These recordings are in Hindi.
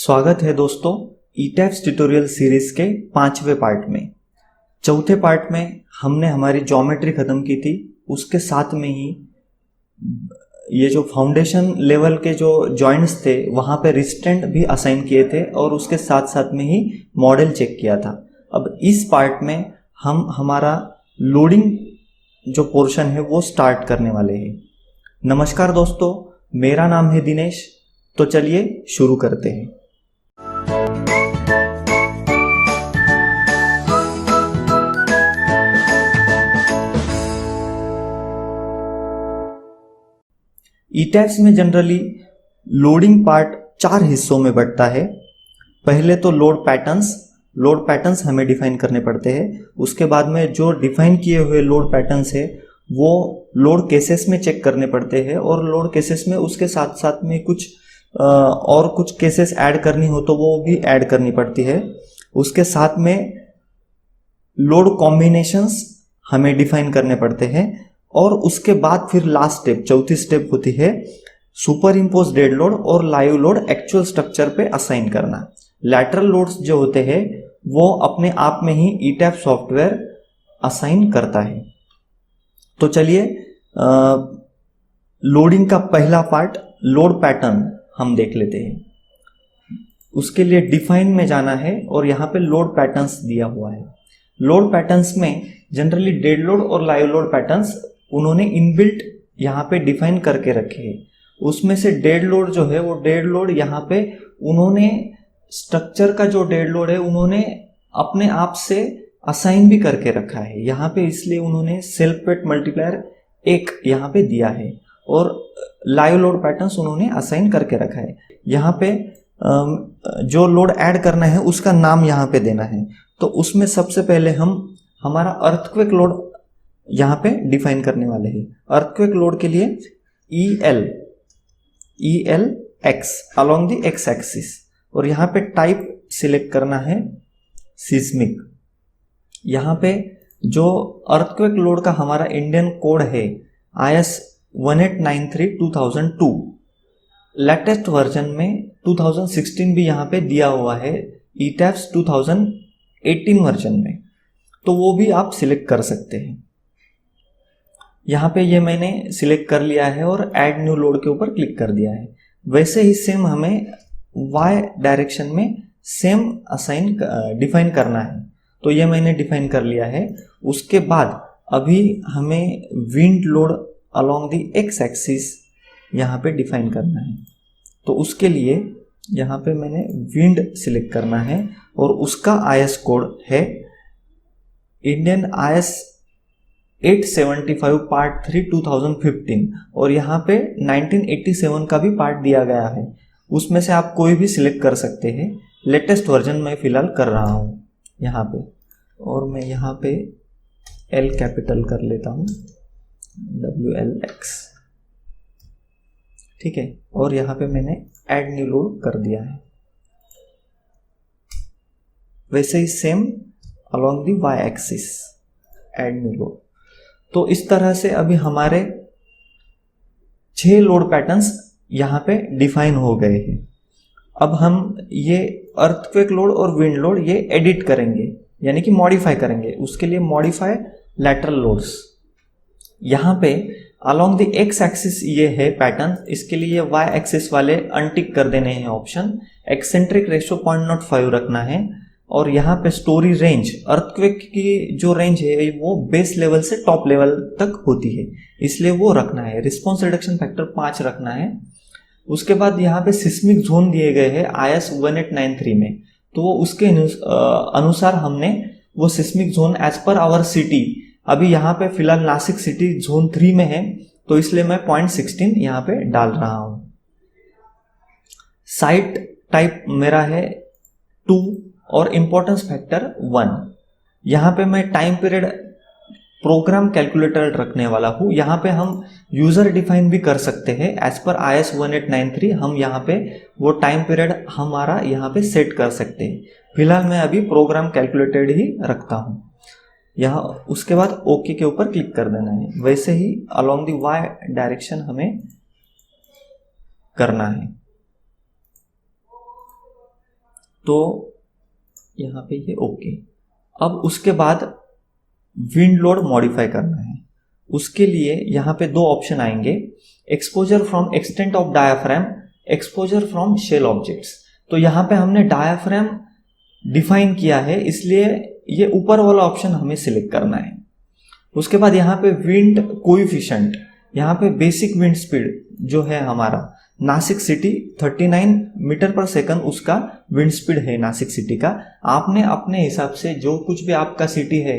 स्वागत है दोस्तों ईटैप्स ट्यूटोरियल सीरीज के 5वें पार्ट में। चौथे पार्ट में हमने हमारी ज्योमेट्री खत्म की थी, उसके साथ में ही ये जो फाउंडेशन लेवल के जो जॉइंट्स थे वहाँ पे रिस्ट्रेंट भी असाइन किए थे और उसके साथ साथ में ही मॉडल चेक किया था। अब इस पार्ट में हम हमारा लोडिंग जो पोर्शन है वो स्टार्ट करने वाले हैं। नमस्कार दोस्तों, मेरा नाम है दिनेश। तो चलिए शुरू करते हैं। ईटैप्स में जनरली लोडिंग पार्ट 4 हिस्सों में बंटता है। पहले तो लोड पैटर्न्स हमें डिफाइन करने पड़ते हैं। उसके बाद में जो डिफाइन किए हुए लोड पैटर्न्स है वो लोड केसेस में चेक करने पड़ते हैं और लोड केसेस में उसके साथ साथ में कुछ और कुछ केसेस ऐड करनी हो तो वो भी ऐड करनी पड़ती है। उसके साथ में लोड कॉम्बिनेशंस हमें डिफाइन करने पड़ते हैं और उसके बाद फिर लास्ट स्टेप, चौथी स्टेप होती है सुपर इम्पोज डेड लोड और लाइव लोड एक्चुअल स्ट्रक्चर पे असाइन करना। लैटरल लोड्स जो होते हैं वो अपने आप में ही ईटैप सॉफ्टवेयर असाइन करता है। तो चलिए लोडिंग का पहला पार्ट लोड पैटर्न हम देख लेते हैं। उसके लिए डिफाइन में जाना है और यहाँ पे लोड पैटर्न्स दिया हुआ है। लोड पैटर्न्स में जनरली डेड लोड और लाइव लोड पैटर्न्स उन्होंने इनबिल्ट यहाँ पे डिफाइन करके रखे हैं। उसमें से डेड लोड जो है वो डेड लोड यहाँ पे उन्होंने स्ट्रक्चर का जो डेड लोड है उन्होंने अपने आप से असाइन भी करके रखा है यहाँ पे, इसलिए उन्होंने सेल्फ वेट मल्टीप्लायर 1 यहाँ पे दिया है और लाइव लोड पैटर्न्स उन्होंने असाइन करके रखा है। यहाँ पे जो लोड ऐड करना है उसका नाम यहाँ पे देना है। तो उसमें सबसे पहले हम हमारा अर्थक्वेक लोड यहाँ पे डिफाइन करने वाले हैं। अर्थक्वेक लोड के लिए EL X along the X axis और यहाँ पे टाइप सिलेक्ट करना है सिस्मिक। यहाँ पे जो अर्थक्वेक लोड का हमारा इंडियन कोड है IS 1893-2002, लेटेस्ट वर्जन में 2016 भी यहाँ पे दिया हुआ है ईटैप्स 2018 वर्जन में, तो वो भी आप सिलेक्ट कर सकते हैं। यहाँ पे ये मैंने सिलेक्ट कर लिया है और ऐड न्यू लोड के ऊपर क्लिक कर दिया है। वैसे ही सेम हमें y डायरेक्शन में सेम असाइन डिफाइन करना है, तो ये मैंने डिफाइन कर लिया है। उसके बाद अभी हमें wind load along the x axis यहाँ पे डिफाइन करना है। तो उसके लिए यहाँ पे मैंने विंड सिलेक्ट करना है और उसका IS कोड है इंडियन IS 875 पार्ट 3 2015 और यहाँ पे 1987 का भी पार्ट दिया गया है। उसमें से आप कोई भी सिलेक्ट कर सकते हैं। लेटेस्ट वर्जन मैं फिलहाल कर रहा हूँ यहाँ पे, और मैं यहाँ पे L कैपिटल कर लेता हूँ, WLX, ठीक है। और यहाँ पे मैंने ऐड न्यू लोड कर दिया है। वैसे ही same along the Y axis add new load. तो इस तरह से अभी हमारे 6 लोड पैटर्न्स यहाँ पे डिफाइन हो गए हैं। अब हम ये अर्थक्वेक लोड और विंड लोड ये एडिट करेंगे, यानी कि मॉडिफाई करेंगे। उसके लिए मॉडिफाई लैटरल लोड्स, यहाँ पे अलोंग द एक्स एक्सिस ये है पैटर्न, इसके लिए वाई एक्सिस वाले अनटिक कर देने हैं ऑप्शन। एक्सेंट्रिक रेशो 0.05 रखना है और यहाँ पे स्टोरी रेंज, अर्थक्वेक की जो रेंज है वो बेस लेवल से टॉप लेवल तक होती है, इसलिए वो रखना है। रिस्पॉन्स रिडक्शन फैक्टर 5 रखना है। उसके बाद यहाँ पे सिस्मिक जोन दिए गए हैं IS 1893 में, तो उसके अनुसार हमने वो seismic zone as per our city, अभी यहाँ पे फिलहाल नासिक सिटी जोन 3 में है, तो इसलिए मैं 0.16 यहाँ पे डाल रहा हूँ। साइट टाइप मेरा है 2 और इम्पोर्टेंस फैक्टर 1। यहाँ पे मैं टाइम पीरियड प्रोग्राम कैलकुलेटर रखने वाला हूँ। यहाँ पे हम यूजर डिफाइन भी कर सकते हैं एज पर IS 1893। हम यहाँ पे वो टाइम पीरियड हमारा यहाँ पे सेट कर सकते हैं। फिलहाल मैं अभी प्रोग्राम कैलकुलेटेड ही रखता हूँ यहाँ। उसके बाद ओके के ऊपर क्लिक कर देना है। वैसे ही अलोंग द Y डायरेक्शन हमें करना है। तो यहाँ पे ये ओके। अब उसके बाद विंड लोड मॉडिफाई करना है। उसके लिए यहाँ पे दो ऑप्शन आएंगे, exposure from extent of diaphragm, exposure from shell objects. तो यहाँ पे हमने डायाफ्राम डिफाइन किया है, इसलिए ये ऊपर वाला ऑप्शन हमें सिलेक्ट करना है। उसके बाद यहाँ पे विंड कोएफिशिएंट, यहाँ पे बेसिक विंड स्पीड जो है हमारा नासिक सिटी 39 मीटर पर सेकंड उसका विंड स्पीड है नासिक सिटी का। आपने अपने हिसाब से जो कुछ भी आपका सिटी है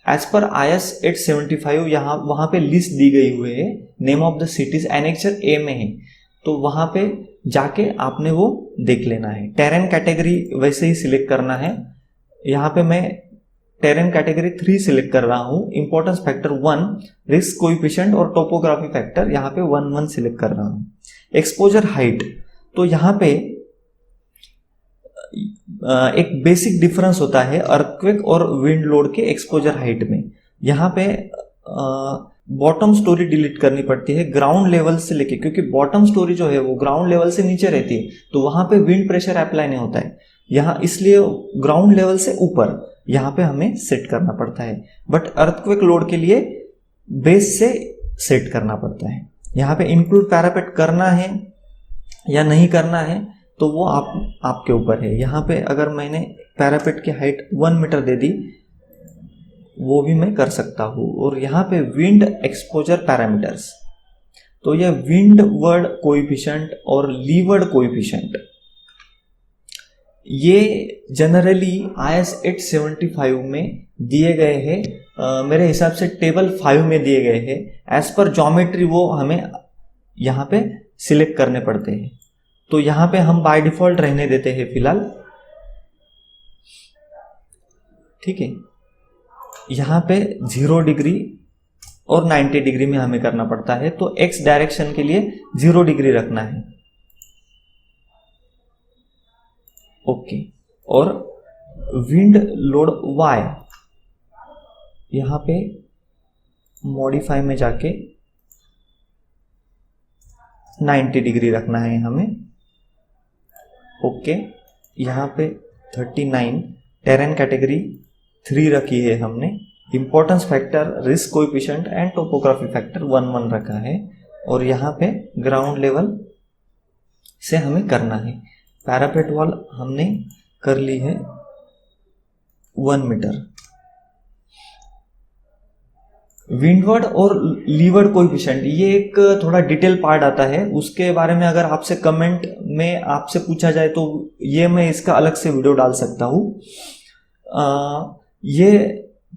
एज पर IS 875 यहाँ वहाँ पे लिस्ट दी गई हुई है, name of the cities annexure A में है, तो वहाँ पे जाके आपने वो देख लेना है। टेरेन कैटेगरी वैसे ही सिलेक्ट करना है। यहाँ पे मैं टेरेन कैटेगरी 3 सिलेक्ट कर रहा हूँ। इंपॉर्टेंस फैक्टर 1, रिस्क कोएफिशिएंट और टोपोग्राफी फैक्टर यहाँ पे 1 सिलेक्ट कर रहा हूँ। एक्सपोजर हाइट, तो यहाँ पे एक बेसिक डिफरेंस होता है अर्थक्वेक और विंड लोड के एक्सपोजर हाइट में। यहाँ पे बॉटम स्टोरी डिलीट करनी पड़ती है ग्राउंड लेवल से लेके, क्योंकि बॉटम स्टोरी जो है वो ग्राउंड लेवल से नीचे रहती है, तो वहां पे विंड प्रेशर अप्लाई नहीं होता है। यहाँ इसलिए ग्राउंड लेवल से ऊपर यहाँ पे हमें सेट करना पड़ता है, बट अर्थक्वेक लोड के लिए बेस से सेट करना पड़ता है। यहाँ पे इंक्लूड पैरापेट करना है या नहीं करना है तो वो आपके ऊपर है। यहाँ पे अगर मैंने पैरापेट की हाइट 1 मीटर दे दी वो भी मैं कर सकता हूँ। और यहाँ पे विंड एक्सपोजर पैरामीटर्स, तो यह विंड वर्ड कोएफिशिएंट और लीवर्ड कोएफिशिएंट ये जनरली IS 875 में दिए गए हैं। मेरे हिसाब से टेबल 5 में दिए गए हैं। एज पर ज्योमेट्री वो हमें यहाँ पे सिलेक्ट करने पड़ते हैं, तो यहाँ पे हम बाय डिफॉल्ट रहने देते हैं फिलहाल, ठीक है। यहाँ पे 0 डिग्री और 90 डिग्री में हमें करना पड़ता है, तो x डायरेक्शन के लिए 0 डिग्री रखना है, ओके। और विंड लोड y यहाँ पे मॉडिफाई में जाके 90 डिग्री रखना है हमें, ओके। यहाँ पे 39 टेरेन कैटेगरी 3 रखी है हमने। Importance factor, risk coefficient and topography factor 1 रखा है। और यहाँ पे ग्राउंड लेवल से हमें करना है। पैरापेट वॉल हमने कर ली है 1 मीटर। विंडवर्ड और लीवर्ड कोएफिशिएंट ये एक थोड़ा डिटेल पार्ट आता है, उसके बारे में अगर आपसे कमेंट में आपसे पूछा जाए तो ये मैं इसका अलग से वीडियो डाल सकता हूँ। ये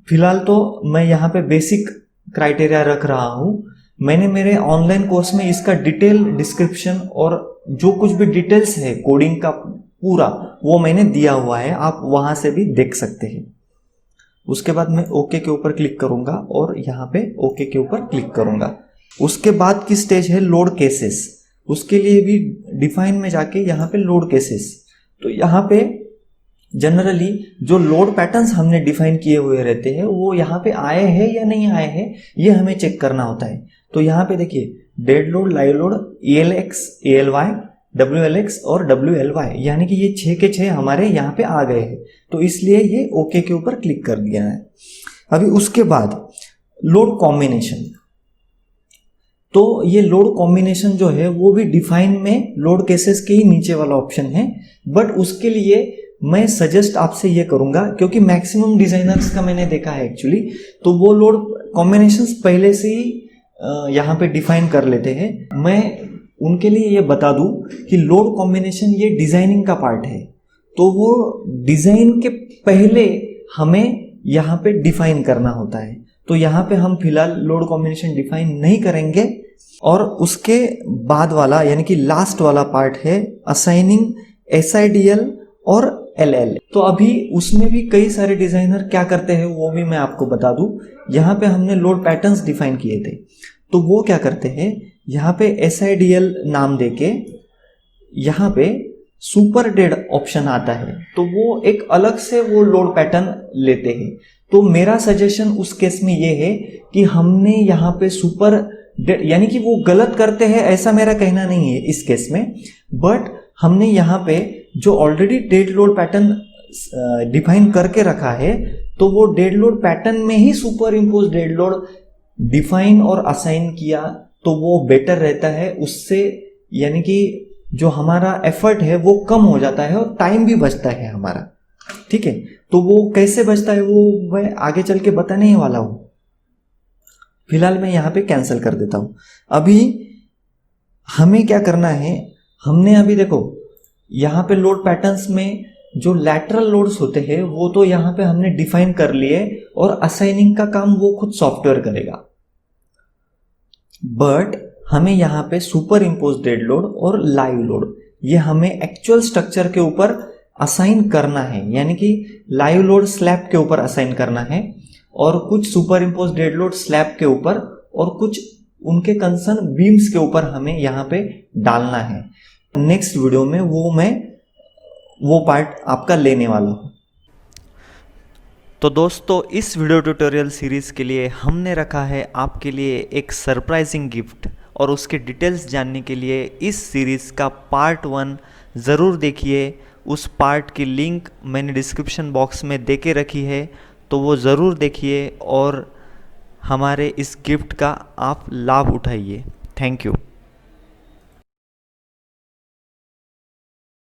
फिलहाल तो मैं यहाँ पे बेसिक क्राइटेरिया रख रहा हूँ। मैंने मेरे ऑनलाइन कोर्स में इसका डिटेल डिस्क्रिप्शन और जो कुछ भी डिटेल्स है कोडिंग का पूरा वो मैंने दिया हुआ है, आप वहां से भी देख सकते हैं। उसके बाद मैं ओके के ऊपर क्लिक करूंगा और यहाँ पे ओके के ऊपर क्लिक करूंगा। उसके बाद की स्टेज है लोड केसेस। उसके लिए भी डिफाइन में जाके यहाँ पे लोड केसेस, तो यहाँ पे जनरली जो लोड पैटर्न्स हमने डिफाइन किए हुए रहते हैं वो यहाँ पे आए हैं या नहीं आए हैं ये हमें चेक करना होता है। तो यहाँ पे देखिए dead load, live load, ELX, ALY, WLX और WLY, यानी कि ये 6 के 6 हमारे यहाँ पे आ गए हैं, तो इसलिए ये ओके के ऊपर क्लिक कर दिया है। अभी उसके बाद लोड कॉम्बिनेशन, तो ये लोड कॉम्बिनेशन जो है वो भी डिफाइन में लोड केसेस के ही नीचे वाला ऑप्शन है, बट उसके लिए मैं सजेस्ट आपसे ये करूंगा, क्योंकि मैक्सिमम डिजाइनर्स का मैंने देखा है एक्चुअली, तो वो लोड कॉम्बिनेशंस पहले से ही यहाँ पे डिफाइन कर लेते हैं। मैं उनके लिए ये बता दूं कि लोड कॉम्बिनेशन ये डिजाइनिंग का पार्ट है, तो वो डिजाइन के पहले हमें यहाँ पे डिफाइन करना होता है। तो यहाँ पे हम फिलहाल लोड कॉम्बिनेशन डिफाइन नहीं करेंगे। और उसके बाद वाला यानी कि लास्ट वाला पार्ट है असाइनिंग SIDL और LL। तो अभी उसमें भी कई सारे डिजाइनर क्या करते हैं वो भी मैं आपको बता दूं। यहाँ पे हमने लोड पैटर्न्स डिफाइन किए थे, तो वो क्या करते हैं, यहाँ पे SIDL नाम देके यहाँ पे सुपर डेड ऑप्शन आता है, तो वो एक अलग से वो लोड पैटर्न लेते हैं। तो मेरा सजेशन उस केस में ये है कि हमने यहाँ पे सुपर डेड, यानी कि वो गलत करते हैं ऐसा मेरा कहना नहीं है इस केस में, बट हमने यहाँ पे जो already dead load pattern define करके रखा है, तो वो डेड लोड पैटर्न में ही superimpose dead load define और असाइन किया तो वो बेटर रहता है। उससे यानी कि जो हमारा एफर्ट है वो कम हो जाता है और टाइम भी बचता है हमारा। ठीक है, तो वो कैसे बचता है वो मैं आगे चल के बताने ही वाला हूं। फिलहाल मैं यहां पे कैंसिल कर देता हूं। अभी हमें क्या करना है, हमने अभी देखो यहां पे लोड पैटर्न्स में जो लैटरल लोड्स होते हैं वो तो यहां पे हमने डिफाइन कर लिए और असाइनिंग का काम वो खुद सॉफ्टवेयर करेगा। बट हमें यहां पे सुपर इम्पोज डेड लोड और लाइव लोड ये हमें एक्चुअल स्ट्रक्चर के ऊपर असाइन करना है, यानी कि लाइव लोड स्लैब के ऊपर असाइन करना है और कुछ super impose dead load slab के ऊपर और कुछ उनके कंसर्न बीम्स के ऊपर हमें यहाँ पे डालना है। नेक्स्ट वीडियो में मैं वो पार्ट आपका लेने वाला हूँ। तो दोस्तों इस वीडियो ट्यूटोरियल सीरीज़ के लिए हमने रखा है आपके लिए एक सरप्राइजिंग गिफ्ट, और उसके डिटेल्स जानने के लिए इस सीरीज़ का पार्ट 1 ज़रूर देखिए। उस पार्ट की लिंक मैंने डिस्क्रिप्शन बॉक्स में दे के रखी है, तो वो ज़रूर देखिए और हमारे इस गिफ्ट का आप लाभ उठाइए। Thank you.